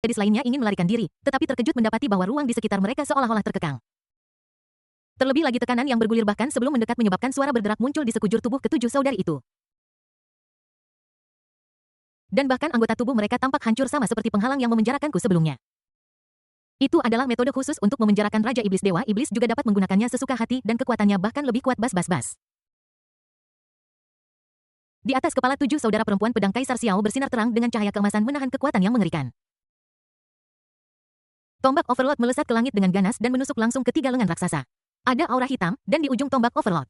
gadis lainnya ingin melarikan diri, tetapi terkejut mendapati bahwa ruang di sekitar mereka seolah-olah terkekang. Terlebih lagi tekanan yang bergulir bahkan sebelum mendekat menyebabkan suara bergerak muncul di sekujur tubuh ketujuh saudari itu. Dan bahkan anggota tubuh mereka tampak hancur sama seperti penghalang yang memenjarakanku sebelumnya. Itu adalah metode khusus untuk memenjarakan Raja Iblis. Dewa Iblis juga dapat menggunakannya sesuka hati dan kekuatannya bahkan lebih kuat. Bas. Di atas kepala tujuh saudara perempuan pedang Kaisar Xiao bersinar terang dengan cahaya keemasan menahan kekuatan yang mengerikan. Tombak Overlord melesat ke langit dengan ganas dan menusuk langsung ke tiga lengan raksasa. Ada aura hitam, dan di ujung tombak Overlord,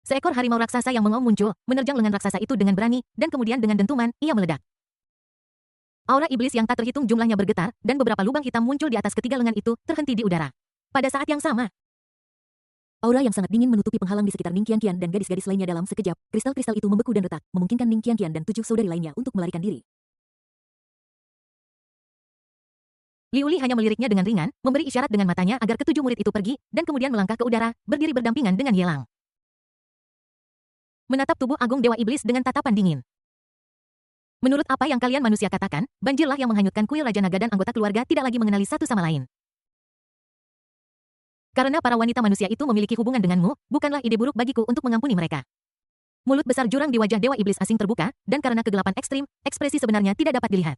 seekor harimau raksasa yang mengaum muncul, menerjang lengan raksasa itu dengan berani, dan kemudian dengan dentuman, ia meledak. Aura iblis yang tak terhitung jumlahnya bergetar, dan beberapa lubang hitam muncul di atas ketiga lengan itu, terhenti di udara. Pada saat yang sama, aura yang sangat dingin menutupi penghalang di sekitar Ning Qianqian dan gadis-gadis lainnya. Dalam sekejap, kristal-kristal itu membeku dan retak, memungkinkan Ning Qianqian dan tujuh saudari lainnya untuk melarikan diri. Liu Li hanya meliriknya dengan ringan, memberi isyarat dengan matanya agar ketujuh murid itu pergi, dan kemudian melangkah ke udara, berdiri berdampingan dengan Ye Lang. Menatap tubuh agung Dewa Iblis dengan tatapan dingin. Menurut apa yang kalian manusia katakan, banjirlah yang menghanyutkan kuil Raja Naga dan anggota keluarga tidak lagi mengenali satu sama lain. Karena para wanita manusia itu memiliki hubungan denganmu, bukanlah ide buruk bagiku untuk mengampuni mereka. Mulut besar jurang di wajah Dewa Iblis asing terbuka, dan karena kegelapan ekstrim, ekspresi sebenarnya tidak dapat dilihat.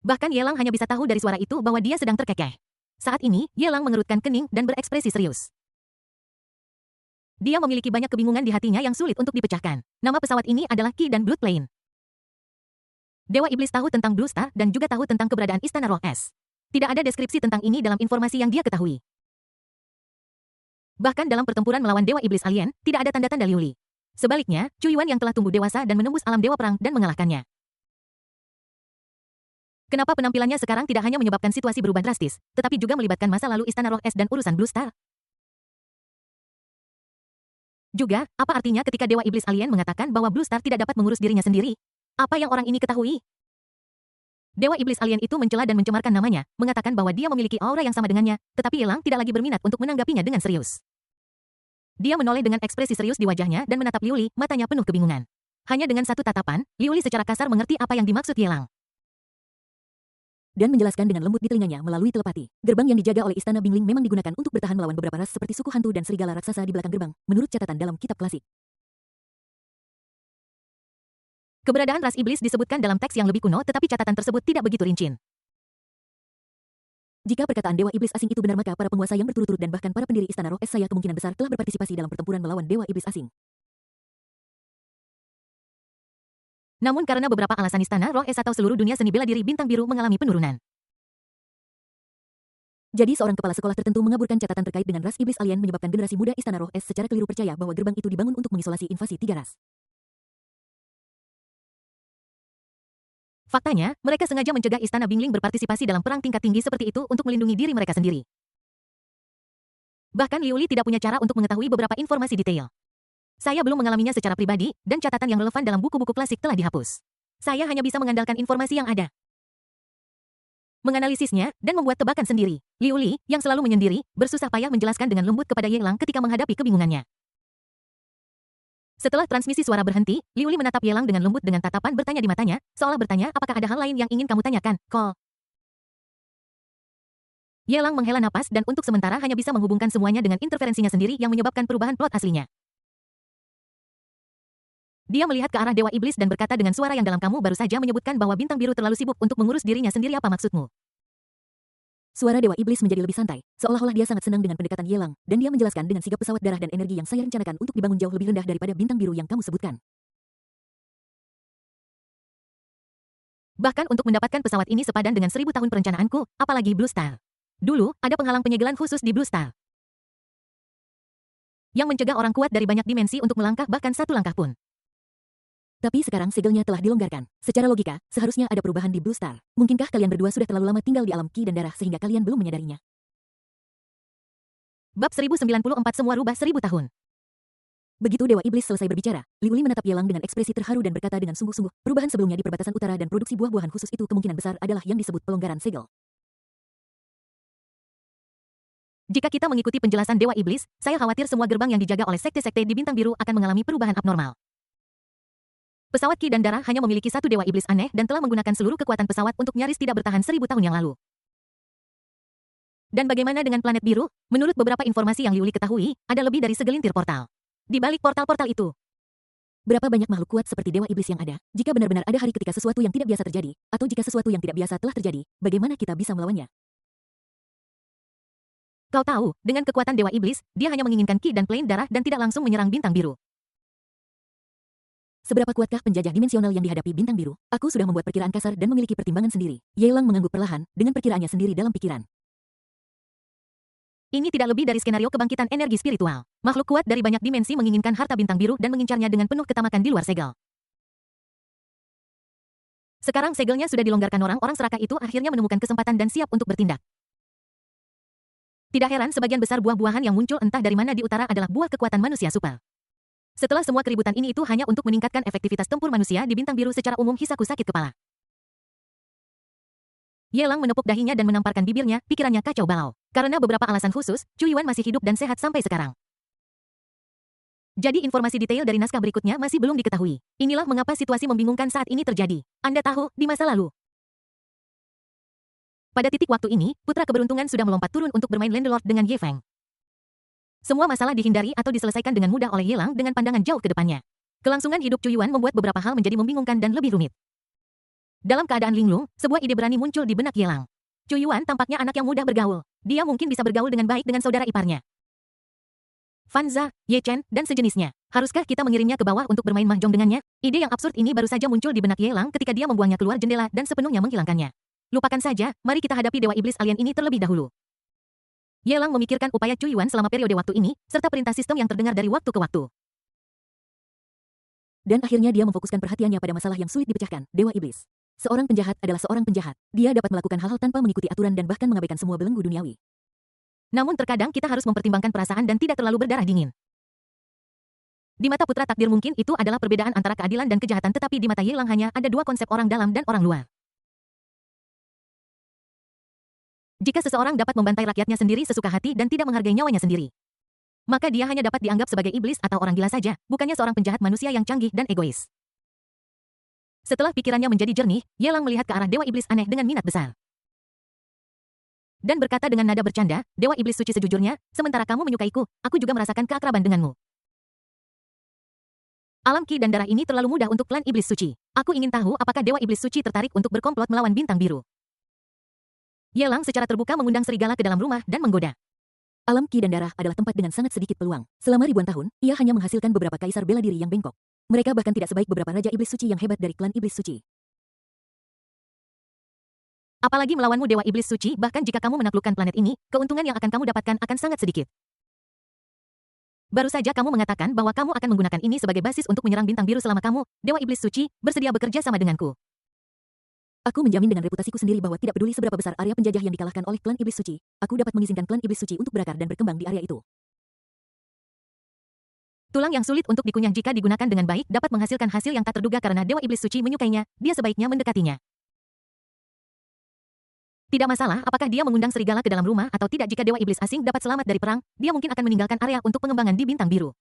Bahkan Ye Lang hanya bisa tahu dari suara itu bahwa dia sedang terkekeh. Saat ini, Ye Lang mengerutkan kening dan berekspresi serius. Dia memiliki banyak kebingungan di hatinya yang sulit untuk dipecahkan. Nama pesawat ini adalah Qi dan Blood Plane. Dewa Iblis tahu tentang Blue Star dan juga tahu tentang keberadaan Istana Roh Es. Tidak ada deskripsi tentang ini dalam informasi yang dia ketahui. Bahkan dalam pertempuran melawan Dewa Iblis Alien, tidak ada tanda-tanda Liu Li. Sebaliknya, Chu Yuan yang telah tumbuh dewasa dan menembus alam Dewa Perang dan mengalahkannya. Kenapa penampilannya sekarang tidak hanya menyebabkan situasi berubah drastis, tetapi juga melibatkan masa lalu Istana Roh Es dan urusan Blue Star? Juga, apa artinya ketika Dewa Iblis Alien mengatakan bahwa Blue Star tidak dapat mengurus dirinya sendiri? Apa yang orang ini ketahui? Dewa Iblis Alien itu mencela dan mencemarkan namanya, mengatakan bahwa dia memiliki aura yang sama dengannya, tetapi Ye Lang tidak lagi berminat untuk menanggapinya dengan serius. Dia menoleh dengan ekspresi serius di wajahnya dan menatap Liu Li, matanya penuh kebingungan. Hanya dengan satu tatapan, Liu Li secara kasar mengerti apa yang dimaksud Ye Lang. Dan menjelaskan dengan lembut di telinganya melalui telepati. Gerbang yang dijaga oleh Istana Bingling memang digunakan untuk bertahan melawan beberapa ras seperti suku hantu dan serigala raksasa di belakang gerbang, menurut catatan dalam kitab klasik. Keberadaan ras iblis disebutkan dalam teks yang lebih kuno, tetapi catatan tersebut tidak begitu rinci. Jika perkataan Dewa Iblis asing itu benar, maka para penguasa yang berturut-turut dan bahkan para pendiri Istana Roh Es saya kemungkinan besar telah berpartisipasi dalam pertempuran melawan Dewa Iblis asing. Namun karena beberapa alasan Istana Roh Es atau seluruh dunia seni bela diri bintang biru mengalami penurunan. Jadi seorang kepala sekolah tertentu mengaburkan catatan terkait dengan ras iblis alien menyebabkan generasi muda Istana Roh Es secara keliru percaya bahwa gerbang itu dibangun untuk mengisolasi invasi tiga ras. Faktanya, mereka sengaja mencegah Istana Bingling berpartisipasi dalam perang tingkat tinggi seperti itu untuk melindungi diri mereka sendiri. Bahkan Liu Li tidak punya cara untuk mengetahui beberapa informasi detail. Saya belum mengalaminya secara pribadi, dan catatan yang relevan dalam buku-buku klasik telah dihapus. Saya hanya bisa mengandalkan informasi yang ada, menganalisisnya, dan membuat tebakan sendiri. Liu Li, yang selalu menyendiri, bersusah payah menjelaskan dengan lembut kepada Ye Lang ketika menghadapi kebingungannya. Setelah transmisi suara berhenti, Liu Li menatap Ye Lang dengan lembut dengan tatapan bertanya di matanya, seolah bertanya, apakah ada hal lain yang ingin kamu tanyakan, Cole? Ye Lang menghela napas dan untuk sementara hanya bisa menghubungkan semuanya dengan interferensinya sendiri yang menyebabkan perubahan plot aslinya. Dia melihat ke arah Dewa Iblis dan berkata dengan suara yang dalam, kamu baru saja menyebutkan bahwa bintang biru terlalu sibuk untuk mengurus dirinya sendiri, apa maksudmu? Suara Dewa Iblis menjadi lebih santai, seolah-olah dia sangat senang dengan pendekatan Ye Lang, dan dia menjelaskan dengan sigap pesawat darah dan energi yang saya rencanakan untuk dibangun jauh lebih rendah daripada bintang biru yang kamu sebutkan. Bahkan untuk mendapatkan pesawat ini sepadan dengan 1000 tahun perencanaanku, apalagi Blue Star. Dulu, ada penghalang penyegelan khusus di Blue Star yang mencegah orang kuat dari banyak dimensi untuk melangkah bahkan satu langkah pun. Tapi sekarang segelnya telah dilonggarkan. Secara logika, seharusnya ada perubahan di Blue Star. Mungkinkah kalian berdua sudah terlalu lama tinggal di alam Qi dan darah sehingga kalian belum menyadarinya? Bab 1094 semua rubah 1000 tahun. Begitu Dewa Iblis selesai berbicara, Liu Li menatap Ye Lang dengan ekspresi terharu dan berkata dengan sungguh-sungguh, perubahan sebelumnya di perbatasan utara dan produksi buah-buahan khusus itu kemungkinan besar adalah yang disebut pelonggaran segel. Jika kita mengikuti penjelasan Dewa Iblis, saya khawatir semua gerbang yang dijaga oleh sekte-sekte di bintang biru akan mengalami perubahan abnormal. Pesawat Ki dan Dara hanya memiliki satu dewa iblis aneh dan telah menggunakan seluruh kekuatan pesawat untuk nyaris tidak bertahan 1000 tahun yang lalu. Dan bagaimana dengan planet biru? Menurut beberapa informasi yang Liuli ketahui, ada lebih dari segelintir portal. Di balik portal-portal itu, berapa banyak makhluk kuat seperti dewa iblis yang ada? Jika benar-benar ada hari ketika sesuatu yang tidak biasa terjadi, atau jika sesuatu yang tidak biasa telah terjadi, bagaimana kita bisa melawannya? Kau tahu, dengan kekuatan dewa iblis, dia hanya menginginkan Ki dan plain darah dan tidak langsung menyerang bintang biru. Seberapa kuatkah penjajah dimensional yang dihadapi bintang biru? Aku sudah membuat perkiraan kasar dan memiliki pertimbangan sendiri. Yelang mengangguk perlahan, dengan perkiraannya sendiri dalam pikiran. Ini tidak lebih dari skenario kebangkitan energi spiritual. Makhluk kuat dari banyak dimensi menginginkan harta bintang biru dan mengincarnya dengan penuh ketamakan di luar segel. Sekarang segelnya sudah dilonggarkan, orang-orang serakah itu akhirnya menemukan kesempatan dan siap untuk bertindak. Tidak heran sebagian besar buah-buahan yang muncul entah dari mana di utara adalah buah kekuatan manusia super. Setelah semua keributan ini itu hanya untuk meningkatkan efektivitas tempur manusia di bintang biru secara umum, Hisaku sakit kepala. Yelang menepuk dahinya dan menamparkan bibirnya, pikirannya kacau balau. Karena beberapa alasan khusus, Chu Yuan masih hidup dan sehat sampai sekarang. Jadi informasi detail dari naskah berikutnya masih belum diketahui. Inilah mengapa situasi membingungkan saat ini terjadi. Anda tahu, di masa lalu. Pada titik waktu ini, putra keberuntungan sudah melompat turun untuk bermain Landlord dengan Ye Feng. Semua masalah dihindari atau diselesaikan dengan mudah oleh Yelang dengan pandangan jauh ke depannya. Kelangsungan hidup Chu Yuan membuat beberapa hal menjadi membingungkan dan lebih rumit. Dalam keadaan linglung, sebuah ide berani muncul di benak Yelang. Chu Yuan tampaknya anak yang mudah bergaul. Dia mungkin bisa bergaul dengan baik dengan saudara iparnya. Fanza, Ye Chen, dan sejenisnya. Haruskah kita mengirimnya ke bawah untuk bermain mahjong dengannya? Ide yang absurd ini baru saja muncul di benak Yelang ketika dia membuangnya keluar jendela dan sepenuhnya menghilangkannya. Lupakan saja, mari kita hadapi dewa iblis alien ini terlebih dahulu. Yelang memikirkan upaya Chu Yuan selama periode waktu ini, serta perintah sistem yang terdengar dari waktu ke waktu. Dan akhirnya dia memfokuskan perhatiannya pada masalah yang sulit dipecahkan, dewa iblis. Seorang penjahat adalah seorang penjahat. Dia dapat melakukan hal-hal tanpa mengikuti aturan dan bahkan mengabaikan semua belenggu duniawi. Namun terkadang kita harus mempertimbangkan perasaan dan tidak terlalu berdarah dingin. Di mata putra takdir mungkin itu adalah perbedaan antara keadilan dan kejahatan, tetapi di mata Yelang hanya ada dua konsep, orang dalam dan orang luar. Jika seseorang dapat membantai rakyatnya sendiri sesuka hati dan tidak menghargai nyawanya sendiri, maka dia hanya dapat dianggap sebagai iblis atau orang gila saja, bukannya seorang penjahat manusia yang canggih dan egois. Setelah pikirannya menjadi jernih, Yelang melihat ke arah dewa iblis aneh dengan minat besar. Dan berkata dengan nada bercanda, dewa iblis suci, sejujurnya, sementara kamu menyukaiku, aku juga merasakan keakraban denganmu. Alam Ki dan darah ini terlalu mudah untuk klan iblis suci. Aku ingin tahu apakah dewa iblis suci tertarik untuk berkomplot melawan bintang biru. Yelang secara terbuka mengundang serigala ke dalam rumah dan menggoda. Alam Ki dan darah adalah tempat dengan sangat sedikit peluang. Selama ribuan tahun, ia hanya menghasilkan beberapa kaisar bela diri yang bengkok. Mereka bahkan tidak sebaik beberapa raja iblis suci yang hebat dari klan iblis suci. Apalagi melawanmu dewa iblis suci, bahkan jika kamu menaklukkan planet ini, keuntungan yang akan kamu dapatkan akan sangat sedikit. Baru saja kamu mengatakan bahwa kamu akan menggunakan ini sebagai basis untuk menyerang bintang biru selama kamu, dewa iblis suci, bersedia bekerja sama denganku. Aku menjamin dengan reputasiku sendiri bahwa tidak peduli seberapa besar area penjajah yang dikalahkan oleh klan iblis suci, aku dapat mengizinkan klan iblis suci untuk berakar dan berkembang di area itu. Tulang yang sulit untuk dikunyah jika digunakan dengan baik dapat menghasilkan hasil yang tak terduga karena dewa iblis suci menyukainya, dia sebaiknya mendekatinya. Tidak masalah apakah dia mengundang serigala ke dalam rumah atau tidak, jika dewa iblis asing dapat selamat dari perang, dia mungkin akan meninggalkan area untuk pengembangan di bintang biru.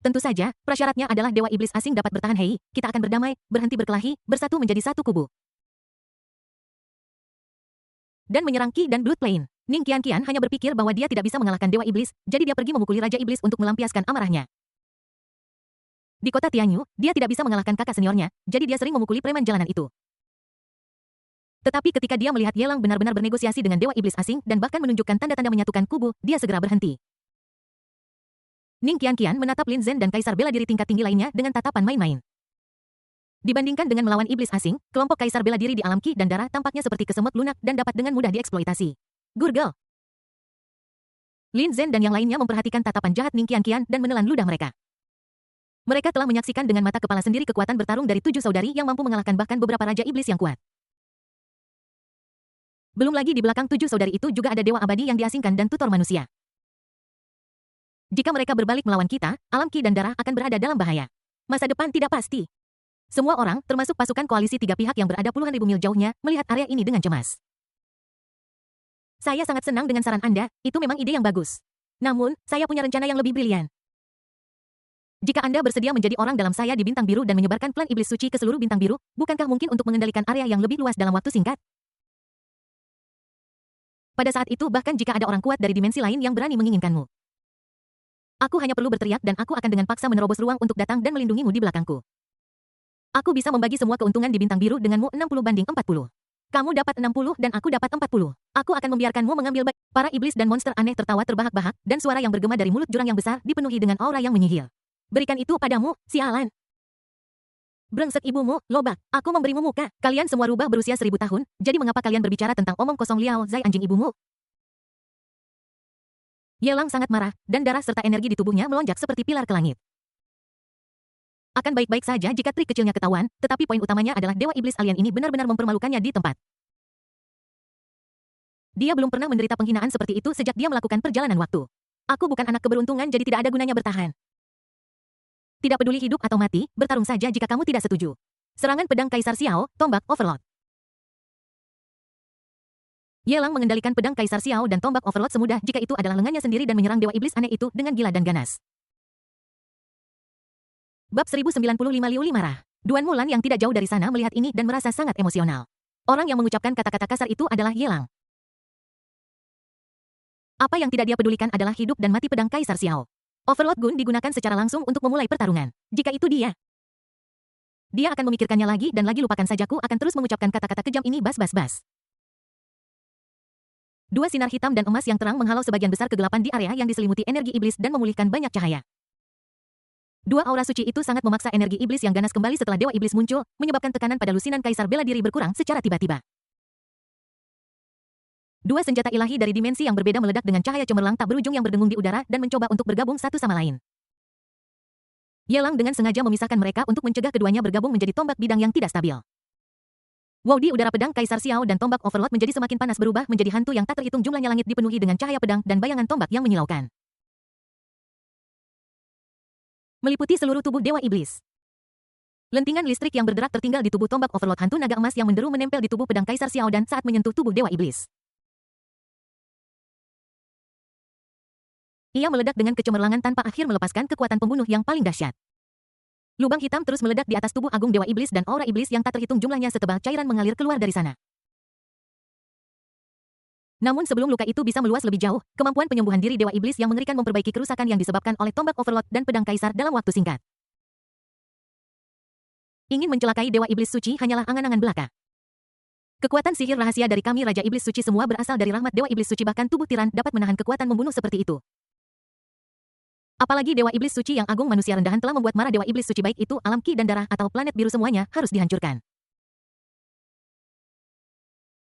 Tentu saja, prasyaratnya adalah dewa iblis asing dapat bertahan. Hei, kita akan berdamai, berhenti berkelahi, bersatu menjadi satu kubu. Dan menyerang Qi dan Blood Plane. Ning Qianqian hanya berpikir bahwa dia tidak bisa mengalahkan dewa iblis, jadi dia pergi memukuli raja iblis untuk melampiaskan amarahnya. Di kota Tianyu, dia tidak bisa mengalahkan kakak seniornya, jadi dia sering memukuli preman jalanan itu. Tetapi ketika dia melihat Yelang benar-benar bernegosiasi dengan dewa iblis asing dan bahkan menunjukkan tanda-tanda menyatukan kubu, dia segera berhenti. Ning Qianqian menatap Lin Zhen dan kaisar bela diri tingkat tinggi lainnya dengan tatapan main-main. Dibandingkan dengan melawan iblis asing, kelompok kaisar bela diri di alam Qi dan darah tampaknya seperti kesemut lunak dan dapat dengan mudah dieksploitasi. Gurgel. Lin Zhen dan yang lainnya memperhatikan tatapan jahat Ning Qianqian dan menelan ludah mereka. Mereka telah menyaksikan dengan mata kepala sendiri kekuatan bertarung dari 7 saudari yang mampu mengalahkan bahkan beberapa raja iblis yang kuat. Belum lagi di belakang 7 saudari itu juga ada dewa abadi yang diasingkan dan tutor manusia. Jika mereka berbalik melawan kita, alam Qi dan darah akan berada dalam bahaya. Masa depan tidak pasti. Semua orang, termasuk pasukan koalisi 3 pihak yang berada puluhan ribu mil jauhnya, melihat area ini dengan cemas. Saya sangat senang dengan saran Anda, itu memang ide yang bagus. Namun, saya punya rencana yang lebih brilian. Jika Anda bersedia menjadi orang dalam saya di Bintang Biru dan menyebarkan klan iblis suci ke seluruh Bintang Biru, bukankah mungkin untuk mengendalikan area yang lebih luas dalam waktu singkat? Pada saat itu bahkan jika ada orang kuat dari dimensi lain yang berani menginginkanmu. Aku hanya perlu berteriak dan aku akan dengan paksa menerobos ruang untuk datang dan melindungimu di belakangku. Aku bisa membagi semua keuntungan di Bintang Biru denganmu 60-40. Kamu dapat 60 dan aku dapat 40. Aku akan membiarkanmu mengambil baik. Para iblis dan monster aneh tertawa terbahak-bahak, dan suara yang bergema dari mulut jurang yang besar dipenuhi dengan aura yang menyihir. Berikan itu padamu, sialan. Brengsek ibumu, lobak. Aku memberimu muka. Kalian semua rubah berusia 1000 tahun, jadi mengapa kalian berbicara tentang omong kosong Liao Zai anjing ibumu? Yelang sangat marah, dan darah serta energi di tubuhnya melonjak seperti pilar ke langit. Akan baik-baik saja jika trik kecilnya ketahuan, tetapi poin utamanya adalah Dewa Iblis Alien ini benar-benar mempermalukannya di tempat. Dia belum pernah menderita penghinaan seperti itu sejak dia melakukan perjalanan waktu. Aku bukan anak keberuntungan jadi tidak ada gunanya bertahan. Tidak peduli hidup atau mati, bertarung saja jika kamu tidak setuju. Serangan pedang Kaisar Xiao, tombak Overlord. Yelang mengendalikan pedang Kaisar Xiao dan tombak Overlord semudah jika itu adalah lengannya sendiri dan menyerang Dewa Iblis aneh itu dengan gila dan ganas. Bab 1095 Liuli marah. Duan Mulan yang tidak jauh dari sana melihat ini dan merasa sangat emosional. Orang yang mengucapkan kata-kata kasar itu adalah Yelang. Apa yang tidak dia pedulikan adalah hidup dan mati pedang Kaisar Xiao. Overlord Gun digunakan secara langsung untuk memulai pertarungan. Jika itu dia akan memikirkannya lagi dan lagi lupakan sajaku akan terus mengucapkan kata-kata kejam ini bas. Dua sinar hitam dan emas yang terang menghalau sebagian besar kegelapan di area yang diselimuti energi iblis dan memulihkan banyak cahaya. Dua aura suci itu sangat memaksa energi iblis yang ganas kembali setelah Dewa Iblis muncul, menyebabkan tekanan pada lusinan Kaisar Bela Diri berkurang secara tiba-tiba. Dua senjata ilahi dari dimensi yang berbeda meledak dengan cahaya cemerlang tak berujung yang berdengung di udara dan mencoba untuk bergabung satu sama lain. Yelang dengan sengaja memisahkan mereka untuk mencegah keduanya bergabung menjadi tombak bidang yang tidak stabil. Wow, di udara pedang Kaisar Xiao dan tombak Overlord menjadi semakin panas berubah menjadi hantu yang tak terhitung jumlahnya. Langit dipenuhi dengan cahaya pedang dan bayangan tombak yang menyilaukan. Meliputi seluruh tubuh Dewa Iblis. Lentingan listrik yang bergerak tertinggal di tubuh tombak Overlord hantu naga emas yang menderu menempel di tubuh pedang Kaisar Xiao dan saat menyentuh tubuh Dewa Iblis. Ia meledak dengan kecemerlangan tanpa akhir melepaskan kekuatan pembunuh yang paling dahsyat. Lubang hitam terus meledak di atas tubuh agung Dewa Iblis dan aura iblis yang tak terhitung jumlahnya setebal cairan mengalir keluar dari sana. Namun sebelum luka itu bisa meluas lebih jauh, kemampuan penyembuhan diri Dewa Iblis yang mengerikan memperbaiki kerusakan yang disebabkan oleh tombak Overlord dan pedang Kaisar dalam waktu singkat. Ingin mencelakai Dewa Iblis Suci hanyalah angan-angan belaka. Kekuatan sihir rahasia dari kami Raja Iblis Suci semua berasal dari rahmat Dewa Iblis Suci, bahkan tubuh tiran dapat menahan kekuatan membunuh seperti itu. Apalagi Dewa Iblis Suci yang agung manusia rendahan telah membuat marah Dewa Iblis Suci, baik itu alam ki dan darah atau planet biru semuanya harus dihancurkan.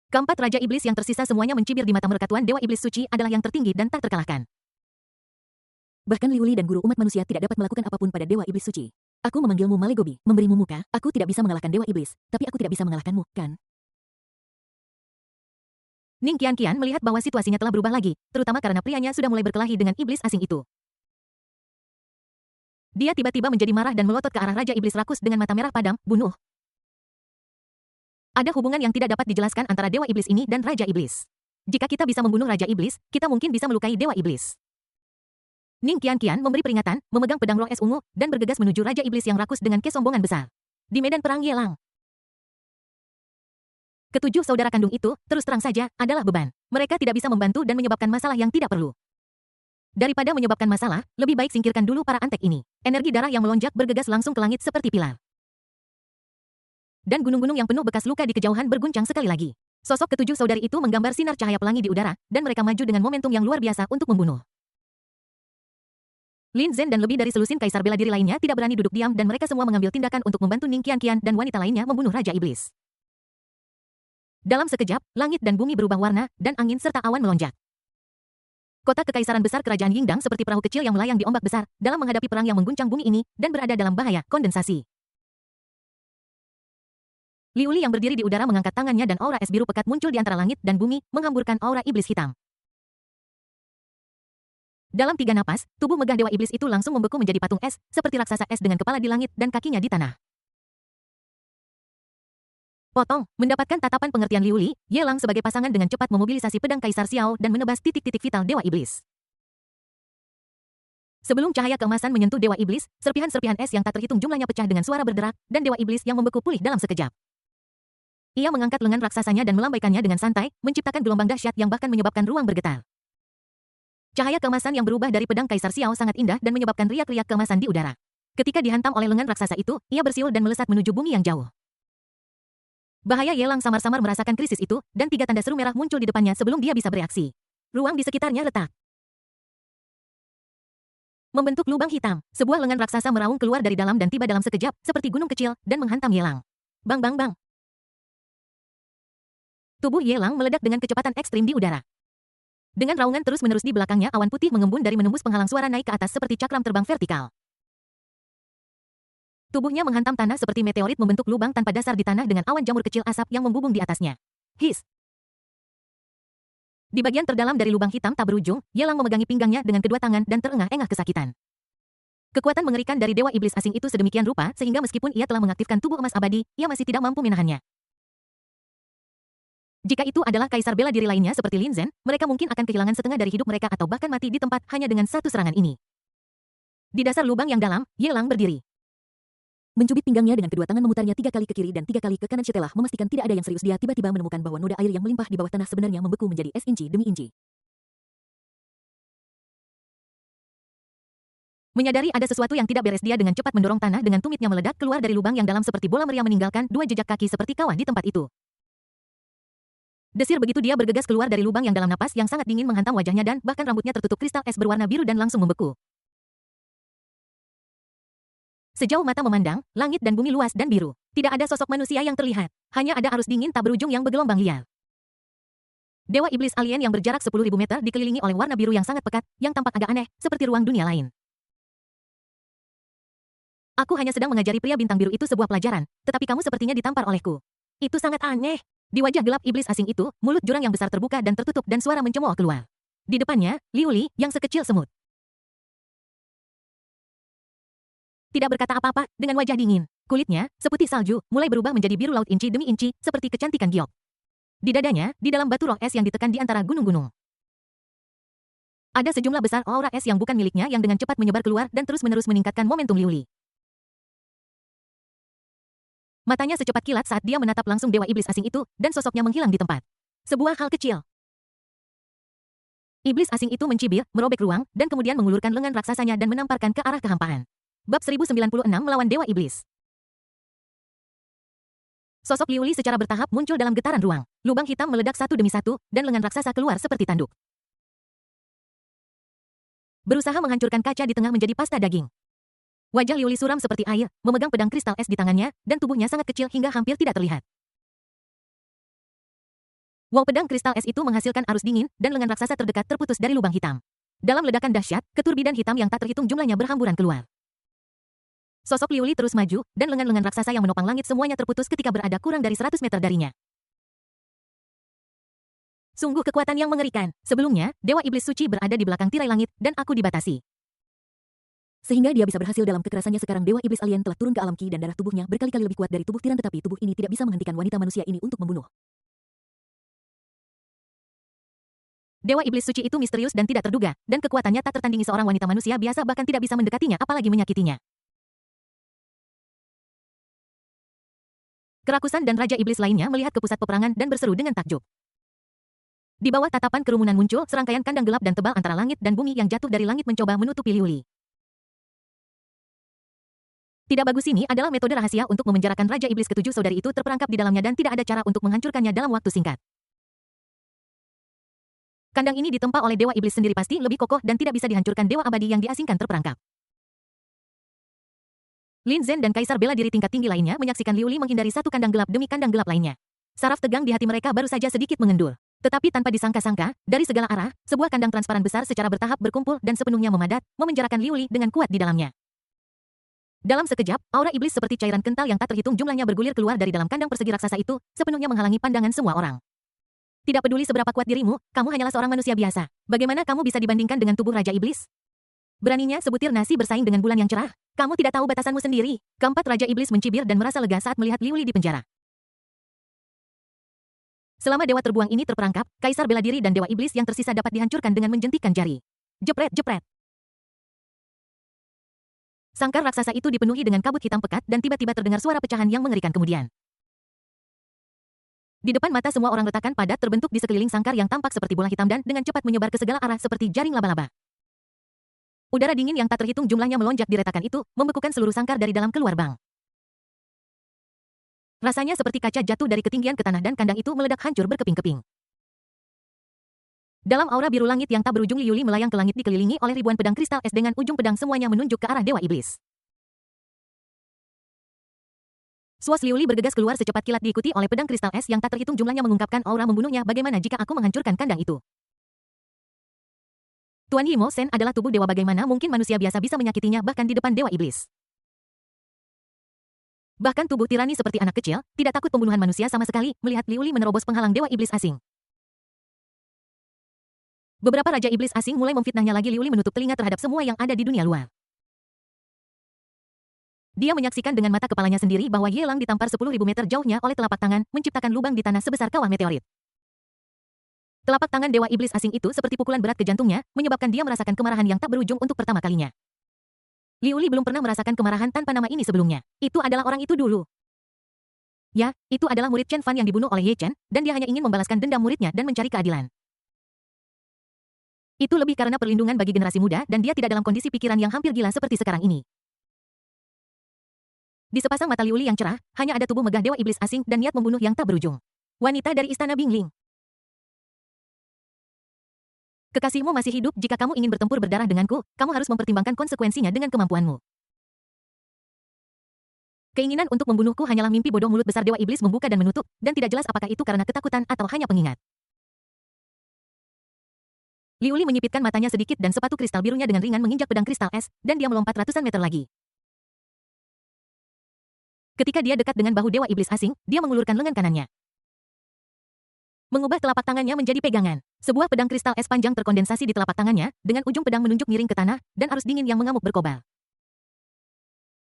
Keempat Raja Iblis yang tersisa semuanya mencibir di mata mereka. Tuan Dewa Iblis Suci adalah yang tertinggi dan tak terkalahkan. Bahkan Liuli dan guru umat manusia tidak dapat melakukan apapun pada Dewa Iblis Suci. Aku memanggilmu Malegobi, memberimu muka, aku tidak bisa mengalahkan Dewa Iblis, tapi aku tidak bisa mengalahkanmu, kan? Ning Qian melihat bahwa situasinya telah berubah lagi, terutama karena prianya sudah mulai berkelahi dengan iblis asing itu. Dia tiba-tiba menjadi marah dan melotot ke arah Raja Iblis Rakus dengan mata merah padam, bunuh. Ada hubungan yang tidak dapat dijelaskan antara Dewa Iblis ini dan Raja Iblis. Jika kita bisa membunuh Raja Iblis, kita mungkin bisa melukai Dewa Iblis. Ning Qian memberi peringatan, memegang pedang roh es ungu, dan bergegas menuju Raja Iblis yang rakus dengan kesombongan besar. Di medan perang Yelang. Ketujuh saudara kandung itu, terus terang saja, adalah beban. Mereka tidak bisa membantu dan menyebabkan masalah yang tidak perlu. Daripada menyebabkan masalah, lebih baik singkirkan dulu para antek ini. Energi darah yang melonjak bergegas langsung ke langit seperti pilar. Dan gunung-gunung yang penuh bekas luka di kejauhan berguncang sekali lagi. Sosok ketujuh saudari itu menggambar sinar cahaya pelangi di udara, dan mereka maju dengan momentum yang luar biasa untuk membunuh. Lin Zhen dan lebih dari selusin kaisar bela diri lainnya tidak berani duduk diam dan mereka semua mengambil tindakan untuk membantu Ning Qian dan wanita lainnya membunuh Raja Iblis. Dalam sekejap, langit dan bumi berubah warna, dan angin serta awan melonjak. Kota kekaisaran besar kerajaan Yingdang seperti perahu kecil yang melayang di ombak besar, dalam menghadapi perang yang mengguncang bumi ini, dan berada dalam bahaya kondensasi. Liuli yang berdiri di udara mengangkat tangannya dan aura es biru pekat muncul di antara langit dan bumi, menghamburkan aura iblis hitam. Dalam 3 napas, tubuh megah Dewa Iblis itu langsung membeku menjadi patung es, seperti raksasa es dengan kepala di langit dan kakinya di tanah. Potong, mendapatkan tatapan pengertian Liuli, Yelang sebagai pasangan dengan cepat memobilisasi pedang Kaisar Xiao dan menebas titik-titik vital Dewa Iblis. Sebelum cahaya keemasan menyentuh Dewa Iblis, serpihan-serpihan es yang tak terhitung jumlahnya pecah dengan suara berderak, dan Dewa Iblis yang membeku pulih dalam sekejap. Ia mengangkat lengan raksasanya dan melambaikannya dengan santai, menciptakan gelombang dahsyat yang bahkan menyebabkan ruang bergetar. Cahaya keemasan yang berubah dari pedang Kaisar Xiao sangat indah dan menyebabkan riak-riak keemasan di udara. Ketika dihantam oleh lengan raksasa itu, ia bersiul dan melesat menuju bumi yang jauh. Bahaya Yelang samar-samar merasakan krisis itu, dan 3 tanda seru merah muncul di depannya sebelum dia bisa bereaksi. Ruang di sekitarnya retak. Membentuk lubang hitam, sebuah lengan raksasa meraung keluar dari dalam dan tiba dalam sekejap, seperti gunung kecil, dan menghantam Yelang. Bang bang bang. Tubuh Yelang meledak dengan kecepatan ekstrim di udara. Dengan raungan terus-menerus di belakangnya, awan putih mengembun dari menembus penghalang suara naik ke atas seperti cakram terbang vertikal. Tubuhnya menghantam tanah seperti meteorit membentuk lubang tanpa dasar di tanah dengan awan jamur kecil asap yang membubung di atasnya. His. Di bagian terdalam dari lubang hitam tak berujung, Yelang memegangi pinggangnya dengan kedua tangan dan terengah-engah kesakitan. Kekuatan mengerikan dari Dewa Iblis asing itu sedemikian rupa sehingga meskipun ia telah mengaktifkan tubuh emas abadi, ia masih tidak mampu menahannya. Jika itu adalah kaisar bela diri lainnya seperti Lin Zhen, mereka mungkin akan kehilangan setengah dari hidup mereka atau bahkan mati di tempat hanya dengan satu serangan ini. Di dasar lubang yang dalam, Yelang berdiri. Mencubit pinggangnya dengan kedua tangan, memutarnya 3 kali ke kiri dan 3 kali ke kanan setelah memastikan tidak ada yang serius. Dia tiba-tiba menemukan bahwa noda air yang melimpah di bawah tanah sebenarnya membeku menjadi es inci demi inci. Menyadari ada sesuatu yang tidak beres, dia dengan cepat mendorong tanah dengan tumitnya meledak keluar dari lubang yang dalam seperti bola meriam meninggalkan 2 jejak kaki seperti kawah di tempat itu. Desir begitu dia bergegas keluar dari lubang yang dalam, napas yang sangat dingin menghantam wajahnya dan bahkan rambutnya tertutup kristal es berwarna biru dan langsung membeku. Sejauh mata memandang, langit dan bumi luas dan biru. Tidak ada sosok manusia yang terlihat. Hanya ada arus dingin tak berujung yang bergelombang liar. Dewa Iblis alien yang berjarak 10.000 meter dikelilingi oleh warna biru yang sangat pekat, yang tampak agak aneh, seperti ruang dunia lain. Aku hanya sedang mengajari pria bintang biru itu sebuah pelajaran, tetapi kamu sepertinya ditampar olehku. Itu sangat aneh. Di wajah gelap iblis asing itu, mulut jurang yang besar terbuka dan tertutup dan suara mencemooh keluar. Di depannya, Liu Li, yang sekecil semut. Tidak berkata apa-apa, dengan wajah dingin. Kulitnya, seputih salju, mulai berubah menjadi biru laut inci demi inci, seperti kecantikan giok. Di dadanya, di dalam batu roh es yang ditekan di antara gunung-gunung. Ada sejumlah besar aura es yang bukan miliknya yang dengan cepat menyebar keluar dan terus-menerus meningkatkan momentum Liu Li. Matanya secepat kilat saat dia menatap langsung Dewa Iblis asing itu, dan sosoknya menghilang di tempat. Sebuah hal kecil. Iblis asing itu mencibir, merobek ruang, dan kemudian mengulurkan lengan raksasanya dan menamparkan ke arah kehampaan. Bab 1096 melawan Dewa Iblis. Sosok Liu Li secara bertahap muncul dalam getaran ruang. Lubang hitam meledak satu demi satu, dan lengan raksasa keluar seperti tanduk. Berusaha menghancurkan kaca di tengah menjadi pasta daging. Wajah Liu Li suram seperti air, memegang pedang kristal es di tangannya, dan tubuhnya sangat kecil hingga hampir tidak terlihat. Wow, pedang kristal es itu menghasilkan arus dingin, dan lengan raksasa terdekat terputus dari lubang hitam. Dalam ledakan dahsyat, keturbidan hitam yang tak terhitung jumlahnya berhamburan keluar. Sosok Liu Li terus maju, dan lengan-lengan raksasa yang menopang langit semuanya terputus ketika berada kurang dari 100 meter darinya. Sungguh kekuatan yang mengerikan. Sebelumnya, Dewa Iblis Suci berada di belakang tirai langit, dan aku dibatasi. Sehingga dia bisa berhasil dalam kekerasannya. Sekarang Dewa Iblis Alien telah turun ke alam ki dan darah tubuhnya berkali-kali lebih kuat dari tubuh tiran, tetapi tubuh ini tidak bisa menghentikan wanita manusia ini untuk membunuh. Dewa Iblis Suci itu misterius dan tidak terduga, dan kekuatannya tak tertandingi. Seorang wanita manusia biasa bahkan tidak bisa mendekatinya apalagi menyakitinya. Kerakusan dan Raja Iblis lainnya melihat ke pusat peperangan dan berseru dengan takjub. Di bawah tatapan kerumunan muncul serangkaian kandang gelap dan tebal antara langit dan bumi yang jatuh dari langit mencoba menutupi Liu Li. Tidak bagus, ini adalah metode rahasia untuk memenjarakan Raja Iblis ketujuh saudari itu terperangkap di dalamnya dan tidak ada cara untuk menghancurkannya dalam waktu singkat. Kandang ini ditempa oleh Dewa Iblis sendiri, pasti lebih kokoh dan tidak bisa dihancurkan. Dewa abadi yang diasingkan terperangkap. Lin Zhen dan Kaisar bela diri tingkat tinggi lainnya menyaksikan Liu Li menghindari satu kandang gelap demi kandang gelap lainnya. Saraf tegang di hati mereka baru saja sedikit mengendur. Tetapi tanpa disangka-sangka, dari segala arah, sebuah kandang transparan besar secara bertahap berkumpul dan sepenuhnya memadat, memenjarakan Liu Li dengan kuat di dalamnya. Dalam sekejap, aura iblis seperti cairan kental yang tak terhitung jumlahnya bergulir keluar dari dalam kandang persegi raksasa itu, sepenuhnya menghalangi pandangan semua orang. Tidak peduli seberapa kuat dirimu, kamu hanyalah seorang manusia biasa. Bagaimana kamu bisa dibandingkan dengan tubuh Raja Iblis? Beraninya sebutir nasi bersaing dengan bulan yang cerah. Kamu tidak tahu batasanmu sendiri. Keempat Raja Iblis mencibir dan merasa lega saat melihat Liu Li di penjara. Selama dewa terbuang ini terperangkap, Kaisar bela diri dan Dewa Iblis yang tersisa dapat dihancurkan dengan menjentikkan jari. Jepret, jepret. Sangkar raksasa itu dipenuhi dengan kabut hitam pekat dan tiba-tiba terdengar suara pecahan yang mengerikan kemudian. Di depan mata semua orang retakan padat terbentuk di sekeliling sangkar yang tampak seperti bola hitam dan dengan cepat menyebar ke segala arah seperti jaring laba-laba. Udara dingin yang tak terhitung jumlahnya melonjak di retakan itu, membekukan seluruh sangkar dari dalam keluar bang. Rasanya seperti kaca jatuh dari ketinggian ke tanah dan kandang itu meledak hancur berkeping-keping. Dalam aura biru langit yang tak berujung, Liuli melayang ke langit dikelilingi oleh ribuan pedang kristal es dengan ujung pedang semuanya menunjuk ke arah Dewa Iblis. Suas Liuli bergegas keluar secepat kilat diikuti oleh pedang kristal es yang tak terhitung jumlahnya mengungkapkan aura membunuhnya. Bagaimana jika aku menghancurkan kandang itu? Tuan Yimo Sen adalah tubuh dewa, bagaimana mungkin manusia biasa bisa menyakitinya bahkan di depan Dewa Iblis. Bahkan tubuh tirani seperti anak kecil, tidak takut pembunuhan manusia sama sekali. Melihat Liuli menerobos penghalang Dewa Iblis asing. Beberapa Raja Iblis asing mulai memfitnahnya lagi. Liuli menutup telinga terhadap semua yang ada di dunia luar. Dia menyaksikan dengan mata kepalanya sendiri bahwa Yelang ditampar 10.000 meter jauhnya oleh telapak tangan, menciptakan lubang di tanah sebesar kawah meteorit. Telapak tangan Dewa Iblis asing itu seperti pukulan berat ke jantungnya, menyebabkan dia merasakan kemarahan yang tak berujung untuk pertama kalinya. Liuli belum pernah merasakan kemarahan tanpa nama ini sebelumnya. Itu adalah orang itu dulu. Ya, itu adalah murid Chen Fan yang dibunuh oleh Ye Chen, dan dia hanya ingin membalaskan dendam muridnya dan mencari keadilan. Itu lebih karena perlindungan bagi generasi muda dan dia tidak dalam kondisi pikiran yang hampir gila seperti sekarang ini. Di sepasang mata Liuli yang cerah, hanya ada tubuh megah Dewa Iblis asing dan niat membunuh yang tak berujung. Wanita dari Istana Bingling. Kekasihmu masih hidup. Jika kamu ingin bertempur berdarah denganku, kamu harus mempertimbangkan konsekuensinya dengan kemampuanmu. Keinginan untuk membunuhku hanyalah mimpi bodoh. Mulut besar Dewa Iblis membuka dan menutup, dan tidak jelas apakah itu karena ketakutan atau hanya pengingat. Liuli menyipitkan matanya sedikit dan sepatu kristal birunya dengan ringan menginjak pedang kristal es, dan dia melompat ratusan meter lagi. Ketika dia dekat dengan bahu Dewa Iblis asing, dia mengulurkan lengan kanannya. Mengubah telapak tangannya menjadi pegangan. Sebuah pedang kristal es panjang terkondensasi di telapak tangannya, dengan ujung pedang menunjuk miring ke tanah, dan arus dingin yang mengamuk berkobar.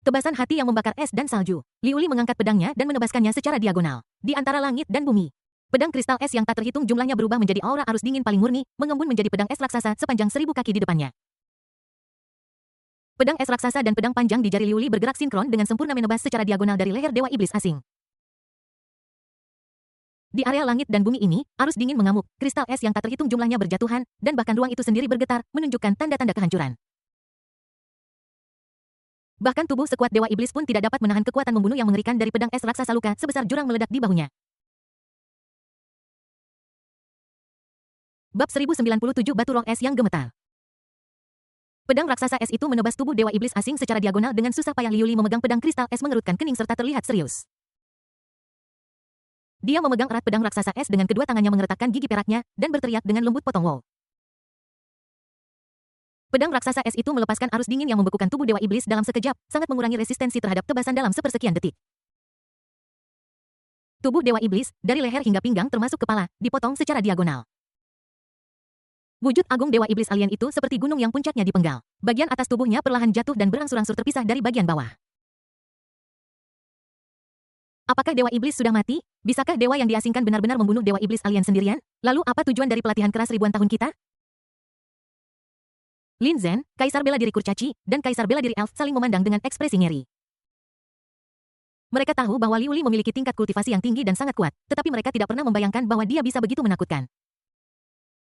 Tebasan hati yang membakar es dan salju. Liuli mengangkat pedangnya dan menebaskannya secara diagonal. Di antara langit dan bumi. Pedang kristal es yang tak terhitung jumlahnya berubah menjadi aura arus dingin paling murni, mengembun menjadi pedang es raksasa sepanjang 1000 kaki di depannya. Pedang es raksasa dan pedang panjang di jari Liuli bergerak sinkron dengan sempurna menebas secara diagonal dari leher Dewa Iblis asing. Di area langit dan bumi ini, arus dingin mengamuk, kristal es yang tak terhitung jumlahnya berjatuhan, dan bahkan ruang itu sendiri bergetar, menunjukkan tanda-tanda kehancuran. Bahkan tubuh sekuat Dewa Iblis pun tidak dapat menahan kekuatan membunuh yang mengerikan dari pedang es raksasa. Luka sebesar jurang meledak di bahunya. Bab 1097 Batu Roh Es yang Gemetar. Pedang raksasa es itu menebas tubuh Dewa Iblis asing secara diagonal dengan susah payah. Liuli memegang pedang kristal es mengerutkan kening serta terlihat serius. Dia memegang erat pedang raksasa es dengan kedua tangannya mengeretakkan gigi peraknya, dan berteriak dengan lembut, potong wow. Pedang raksasa es itu melepaskan arus dingin yang membekukan tubuh Dewa Iblis dalam sekejap, sangat mengurangi resistensi terhadap tebasan dalam sepersekian detik. Tubuh Dewa Iblis, dari leher hingga pinggang termasuk kepala, dipotong secara diagonal. Wujud agung Dewa Iblis alien itu seperti gunung yang puncaknya dipenggal. Bagian atas tubuhnya perlahan jatuh dan berangsur-angsur terpisah dari bagian bawah. Apakah Dewa Iblis sudah mati? Bisakah dewa yang diasingkan benar-benar membunuh Dewa Iblis alien sendirian? Lalu apa tujuan dari pelatihan keras ribuan tahun kita? Lin Zhen, Kaisar Bela Diri Kurcaci, dan Kaisar Bela Diri Elf saling memandang dengan ekspresi ngeri. Mereka tahu bahwa Liuli memiliki tingkat kultivasi yang tinggi dan sangat kuat, tetapi mereka tidak pernah membayangkan bahwa dia bisa begitu menakutkan.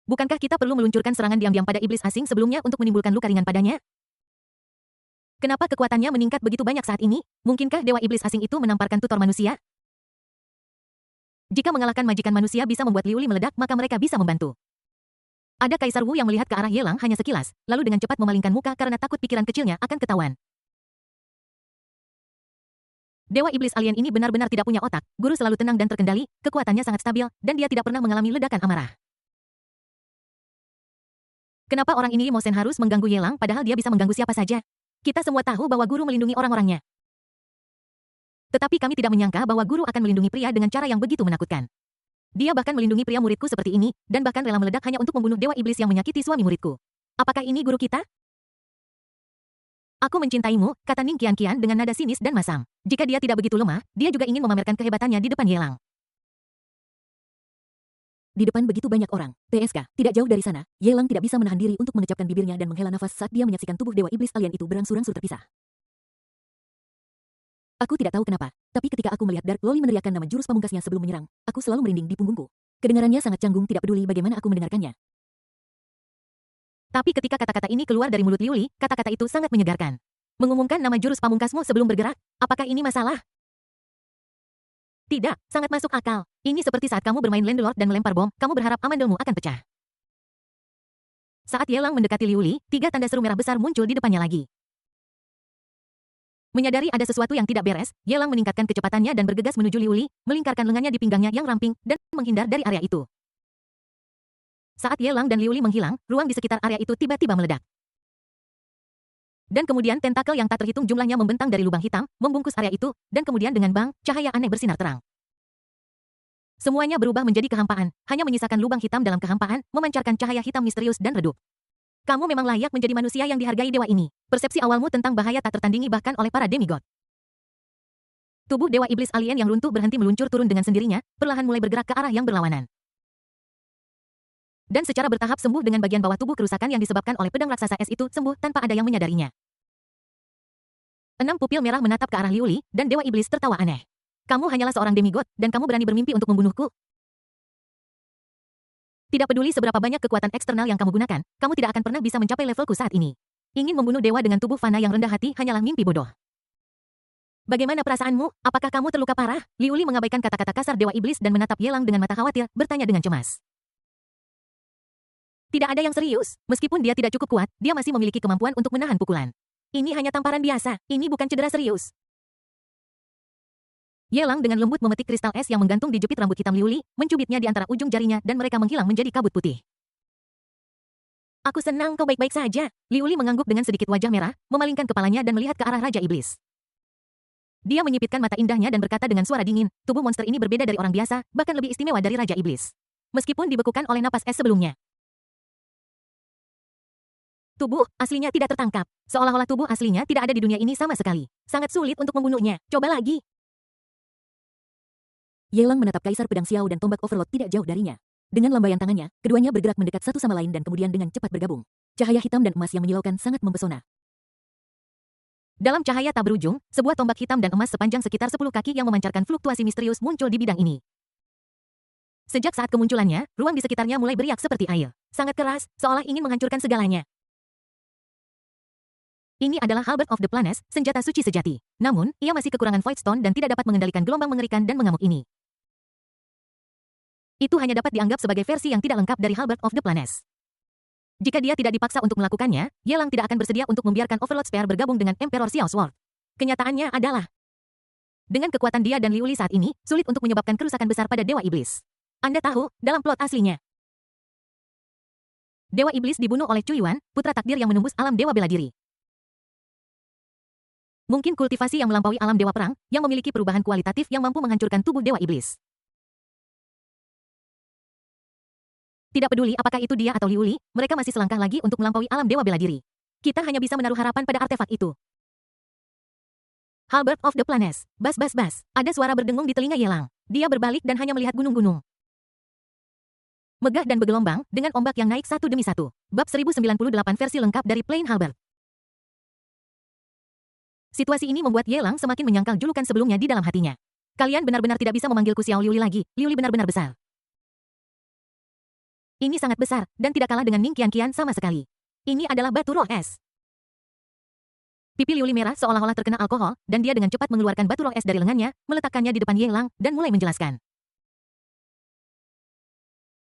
Bukankah kita perlu meluncurkan serangan diam-diam pada iblis asing sebelumnya untuk menimbulkan luka ringan padanya? Kenapa kekuatannya meningkat begitu banyak saat ini? Mungkinkah Dewa Iblis asing itu menamparkan tutor manusia? Jika mengalahkan majikan manusia bisa membuat Liuli meledak, maka mereka bisa membantu. Ada Kaisar Wu yang melihat ke arah Yelang hanya sekilas, lalu dengan cepat memalingkan muka karena takut pikiran kecilnya akan ketahuan. Dewa Iblis alien ini benar-benar tidak punya otak, guru selalu tenang dan terkendali, kekuatannya sangat stabil, dan dia tidak pernah mengalami ledakan amarah. Kenapa orang ini Mo Sen harus mengganggu Yelang padahal dia bisa mengganggu siapa saja? Kita semua tahu bahwa guru melindungi orang-orangnya. Tetapi kami tidak menyangka bahwa guru akan melindungi pria dengan cara yang begitu menakutkan. Dia bahkan melindungi pria muridku seperti ini, dan bahkan rela meledak hanya untuk membunuh Dewa Iblis yang menyakiti suami muridku. Apakah ini guru kita? Aku mencintaimu, kata Ning Qianqian dengan nada sinis dan masam. Jika dia tidak begitu lemah, dia juga ingin memamerkan kehebatannya di depan Yelang. Di depan begitu banyak orang, TSK, tidak jauh dari sana, Yelang tidak bisa menahan diri untuk mengecapkan bibirnya dan menghela nafas saat dia menyaksikan tubuh Dewa Iblis alien itu berangsur-angsur terpisah. Aku tidak tahu kenapa, tapi ketika aku melihat Dark Loli meneriakkan nama jurus pamungkasnya sebelum menyerang, aku selalu merinding di punggungku. Kedengarannya sangat canggung, tidak peduli bagaimana aku mendengarkannya. Tapi ketika kata-kata ini keluar dari mulut Liu Li, kata-kata itu sangat menyegarkan. Mengumumkan nama jurus pamungkasmu sebelum bergerak, apakah ini masalah? Tidak, sangat masuk akal. Ini seperti saat kamu bermain Landlord dan melempar bom, kamu berharap amandelmu akan pecah. Saat Ye Lang mendekati Liu Li, 3 tanda seru merah besar muncul di depannya lagi. Menyadari ada sesuatu yang tidak beres, Ye Lang meningkatkan kecepatannya dan bergegas menuju Liu Li, melingkarkan lengannya di pinggangnya yang ramping, dan menghindar dari area itu. Saat Ye Lang dan Liu Li menghilang, ruang di sekitar area itu tiba-tiba meledak. Dan kemudian tentakel yang tak terhitung jumlahnya membentang dari lubang hitam, membungkus area itu, dan kemudian dengan bang, cahaya aneh bersinar terang. Semuanya berubah menjadi kehampaan, hanya menyisakan lubang hitam dalam kehampaan, memancarkan cahaya hitam misterius dan redup. Kamu memang layak menjadi manusia yang dihargai dewa ini. Persepsi awalmu tentang bahaya tak tertandingi bahkan oleh para demigod. Tubuh dewa iblis alien yang runtuh berhenti meluncur turun dengan sendirinya, perlahan mulai bergerak ke arah yang berlawanan. Dan secara bertahap sembuh dengan bagian bawah tubuh kerusakan yang disebabkan oleh pedang raksasa es itu sembuh tanpa ada yang menyadarinya. 6 pupil merah menatap ke arah Liu Li, dan dewa iblis tertawa aneh. Kamu hanyalah seorang demigod, dan kamu berani bermimpi untuk membunuhku? Tidak peduli seberapa banyak kekuatan eksternal yang kamu gunakan, kamu tidak akan pernah bisa mencapai levelku saat ini. Ingin membunuh dewa dengan tubuh fana yang rendah hati hanyalah mimpi bodoh. Bagaimana perasaanmu? Apakah kamu terluka parah? Liu Li mengabaikan kata-kata kasar dewa iblis dan menatap Ye Lang dengan mata khawatir, bertanya dengan cemas. Tidak ada yang serius. Meskipun dia tidak cukup kuat, dia masih memiliki kemampuan untuk menahan pukulan. Ini hanya tamparan biasa. Ini bukan cedera serius. Ye Lang dengan lembut memetik kristal es yang menggantung di jepit rambut hitam Liu Li, mencubitnya di antara ujung jarinya dan mereka menghilang menjadi kabut putih. Aku senang kau baik-baik saja. Liu Li mengangguk dengan sedikit wajah merah, memalingkan kepalanya dan melihat ke arah Raja Iblis. Dia menyipitkan mata indahnya dan berkata dengan suara dingin, tubuh monster ini berbeda dari orang biasa, bahkan lebih istimewa dari Raja Iblis. Meskipun dibekukan oleh napas es sebelumnya. Tubuh aslinya tidak tertangkap. Seolah-olah tubuh aslinya tidak ada di dunia ini sama sekali. Sangat sulit untuk membunuhnya. Coba lagi. Ye Lang menatap Kaisar Pedang Xiao dan tombak Overlord tidak jauh darinya. Dengan lambaian tangannya, keduanya bergerak mendekat satu sama lain dan kemudian dengan cepat bergabung. Cahaya hitam dan emas yang menyilaukan sangat mempesona. Dalam cahaya tak berujung, sebuah tombak hitam dan emas sepanjang sekitar 10 kaki yang memancarkan fluktuasi misterius muncul di bidang ini. Sejak saat kemunculannya, ruang di sekitarnya mulai beriak seperti air. Sangat keras, seolah ingin menghancurkan segalanya. Ini adalah Halberd of the Planes, senjata suci sejati. Namun, ia masih kekurangan Void Stone dan tidak dapat mengendalikan gelombang mengerikan dan mengamuk ini. Itu hanya dapat dianggap sebagai versi yang tidak lengkap dari Halberd of the Planes. Jika dia tidak dipaksa untuk melakukannya, Ye Lang tidak akan bersedia untuk membiarkan Overlord Spear bergabung dengan Emperor Xiao Sword. Kenyataannya adalah, dengan kekuatan dia dan Liu Li saat ini, sulit untuk menyebabkan kerusakan besar pada Dewa Iblis. Anda tahu, dalam plot aslinya, Dewa Iblis dibunuh oleh Cu Yuan, putra takdir yang menembus alam Dewa Bela Diri. Mungkin kultivasi yang melampaui alam Dewa Perang, yang memiliki perubahan kualitatif yang mampu menghancurkan tubuh Dewa Iblis. Tidak peduli apakah itu dia atau Liu Li, mereka masih selangkah lagi untuk melampaui alam Dewa Bela Diri. Kita hanya bisa menaruh harapan pada artefak itu. Halberd of the Planes. Bas bas bas. Ada suara berdengung di telinga Ye Lang. Dia berbalik dan hanya melihat gunung-gunung. Megah dan bergelombang, dengan ombak yang naik satu demi satu. Bab 1098 versi lengkap dari Plain Halberd. Situasi ini membuat Ye Lang semakin menyangkal julukan sebelumnya di dalam hatinya. Kalian benar-benar tidak bisa memanggilku Xiao Liu Li lagi. Liu Li benar-benar besar. Ini sangat besar, dan tidak kalah dengan Ning Qian sama sekali. Ini adalah batu roh es. Pipi Liu Li merah seolah-olah terkena alkohol, dan dia dengan cepat mengeluarkan batu roh es dari lengannya, meletakkannya di depan Ye Lang, dan mulai menjelaskan.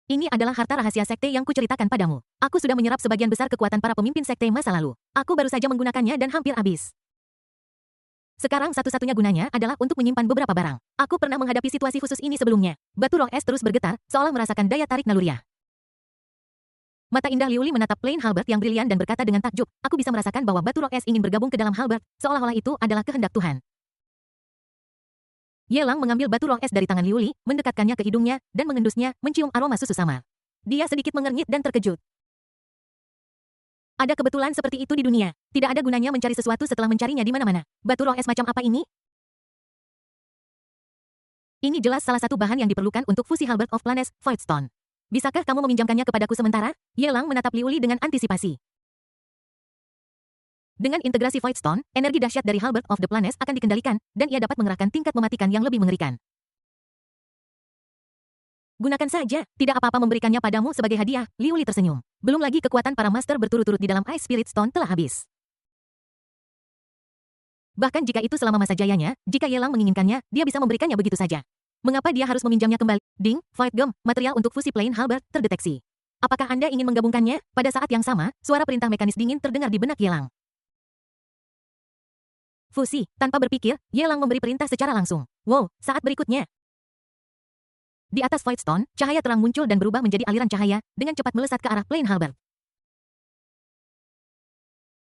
Ini adalah harta rahasia sekte yang kuceritakan padamu. Aku sudah menyerap sebagian besar kekuatan para pemimpin sekte masa lalu. Aku baru saja menggunakannya dan hampir habis. Sekarang satu-satunya gunanya adalah untuk menyimpan beberapa barang. Aku pernah menghadapi situasi khusus ini sebelumnya. Batu roh es terus bergetar, seolah merasakan daya tarik naluriah. Mata indah Liu Li menatap Plain Halberd yang brilian dan berkata dengan takjub, aku bisa merasakan bahwa batu roh es ingin bergabung ke dalam Halberd, seolah-olah itu adalah kehendak Tuhan. Ye Lang mengambil batu roh es dari tangan Liu Li, mendekatkannya ke hidungnya, dan mengendusnya, mencium aroma susu samar. Dia sedikit mengernyit dan terkejut. Ada kebetulan seperti itu di dunia. Tidak ada gunanya mencari sesuatu setelah mencarinya di mana-mana. Batu roh es macam apa ini? Ini jelas salah satu bahan yang diperlukan untuk fusi Halberd of Planes, Void Stone. Bisakah kamu meminjamkannya kepadaku sementara? Ye Lang menatap Liu Li dengan antisipasi. Dengan integrasi Void Stone, energi dahsyat dari Halberd of the Planets akan dikendalikan, dan ia dapat mengerahkan tingkat mematikan yang lebih mengerikan. Gunakan saja, tidak apa-apa memberikannya padamu sebagai hadiah, Liu Li tersenyum. Belum lagi kekuatan para master berturut-turut di dalam Ice Spirit Stone telah habis. Bahkan jika itu selama masa jayanya, jika Ye Lang menginginkannya, dia bisa memberikannya begitu saja. Mengapa dia harus meminjamnya kembali? Ding, Void Gem, material untuk fusi Plane Halberd, terdeteksi. Apakah Anda ingin menggabungkannya? Pada saat yang sama, suara perintah mekanis dingin terdengar di benak Ye Lang. Fusi, tanpa berpikir, Ye Lang memberi perintah secara langsung. Wow, saat berikutnya. Di atas Void Stone, cahaya terang muncul dan berubah menjadi aliran cahaya, dengan cepat melesat ke arah Plane Halberd.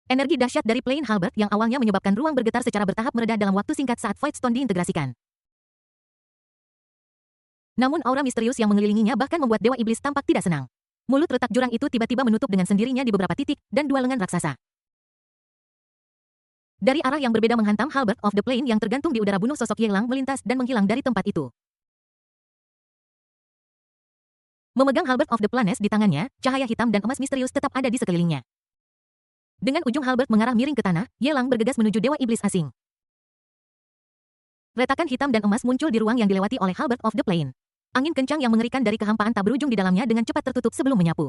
Energi dahsyat dari Plane Halberd yang awalnya menyebabkan ruang bergetar secara bertahap mereda dalam waktu singkat saat Void Stone diintegrasikan. Namun aura misterius yang mengelilinginya bahkan membuat Dewa Iblis tampak tidak senang. Mulut retak jurang itu tiba-tiba menutup dengan sendirinya di beberapa titik, dan dua lengan raksasa. Dari arah yang berbeda menghantam Halberd of the Plane yang tergantung di udara bunuh sosok Ye Lang melintas dan menghilang dari tempat itu. Memegang Halberd of the Planets di tangannya, cahaya hitam dan emas misterius tetap ada di sekelilingnya. Dengan ujung Halberd mengarah miring ke tanah, Ye Lang bergegas menuju Dewa Iblis asing. Retakan hitam dan emas muncul di ruang yang dilewati oleh Halberd of the Plane. Angin kencang yang mengerikan dari kehampaan tak berujung di dalamnya dengan cepat tertutup sebelum menyapu.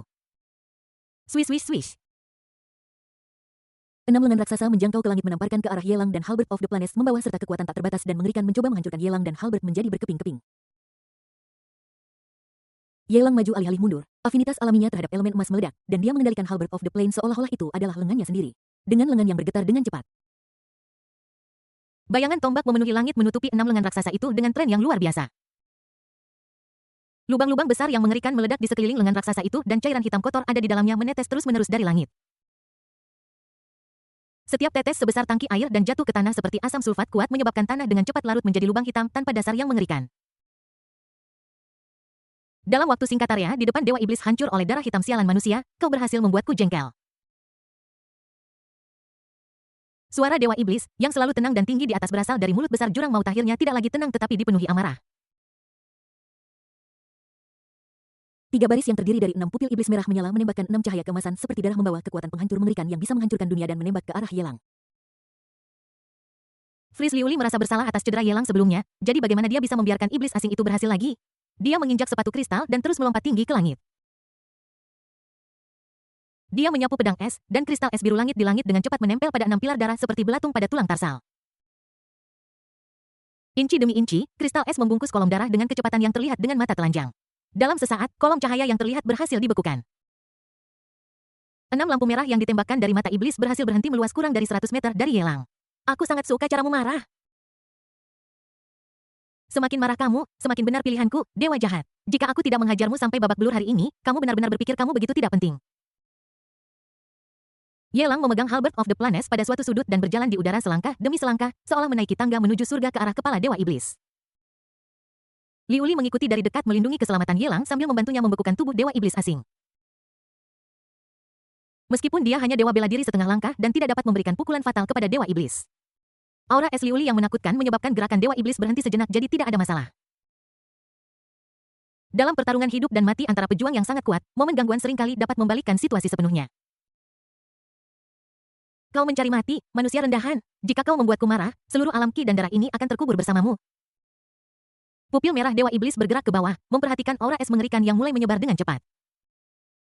Swish swish swish. 6 lengan raksasa menjangkau ke langit menamparkan ke arah Ye Lang dan Halberd of the Planets membawa serta kekuatan tak terbatas dan mengerikan mencoba menghancurkan Ye Lang dan Halberd menjadi berkeping-keping. Ye Lang maju alih-alih mundur. Afinitas alaminya terhadap elemen emas meledak, dan dia mengendalikan Halberd of the Plane seolah-olah itu adalah lengannya sendiri. Dengan lengan yang bergetar dengan cepat. Bayangan tombak memenuhi langit menutupi 6 lengan raksasa itu dengan tren yang luar biasa. Lubang-lubang besar yang mengerikan meledak di sekeliling lengan raksasa itu dan cairan hitam kotor ada di dalamnya menetes terus-menerus dari langit. Setiap tetes sebesar tangki air dan jatuh ke tanah seperti asam sulfat kuat menyebabkan tanah dengan cepat larut menjadi lubang hitam tanpa dasar yang mengerikan. Dalam waktu singkat area di depan Dewa Iblis hancur oleh darah hitam sialan manusia, kau berhasil membuatku jengkel. Suara Dewa Iblis, yang selalu tenang dan tinggi di atas berasal dari mulut besar jurang maut akhirnya tidak lagi tenang tetapi dipenuhi amarah. 3 baris yang terdiri dari 6 pupil iblis merah menyala menembakkan 6 cahaya keemasan seperti darah membawa kekuatan penghancur mengerikan yang bisa menghancurkan dunia dan menembak ke arah Ye Lang. Fris Liu Li merasa bersalah atas cedera Ye Lang sebelumnya, jadi bagaimana dia bisa membiarkan iblis asing itu berhasil lagi? Dia menginjak sepatu kristal dan terus melompat tinggi ke langit. Dia menyapu pedang es, dan kristal es biru langit di langit dengan cepat menempel pada 6 pilar darah seperti belatung pada tulang tarsal. Inci demi inci, kristal es membungkus kolom darah dengan kecepatan yang terlihat dengan mata telanjang. Dalam sesaat, kolom cahaya yang terlihat berhasil dibekukan. 6 lampu merah yang ditembakkan dari mata iblis berhasil berhenti meluas kurang dari 100 meter dari Ye Lang. Aku sangat suka caramu marah. Semakin marah kamu, semakin benar pilihanku, dewa jahat. Jika aku tidak menghajarmu sampai babak belur hari ini, kamu benar-benar berpikir kamu begitu tidak penting. Ye Lang memegang Halberd of the Planets pada suatu sudut dan berjalan di udara selangkah demi selangkah, seolah menaiki tangga menuju surga ke arah kepala Dewa Iblis. Liu Li mengikuti dari dekat melindungi keselamatan Ye Lang sambil membantunya membekukan tubuh Dewa Iblis asing. Meskipun dia hanya dewa bela diri setengah langkah dan tidak dapat memberikan pukulan fatal kepada Dewa Iblis. Aura es Liu Li yang menakutkan menyebabkan gerakan Dewa Iblis berhenti sejenak jadi tidak ada masalah. Dalam pertarungan hidup dan mati antara pejuang yang sangat kuat, momen gangguan seringkali dapat membalikkan situasi sepenuhnya. Kau mencari mati, manusia rendahan. Jika kau membuatku marah, seluruh alam ki dan darah ini akan terkubur bersamamu. Pupil merah Dewa Iblis bergerak ke bawah, memperhatikan aura es mengerikan yang mulai menyebar dengan cepat.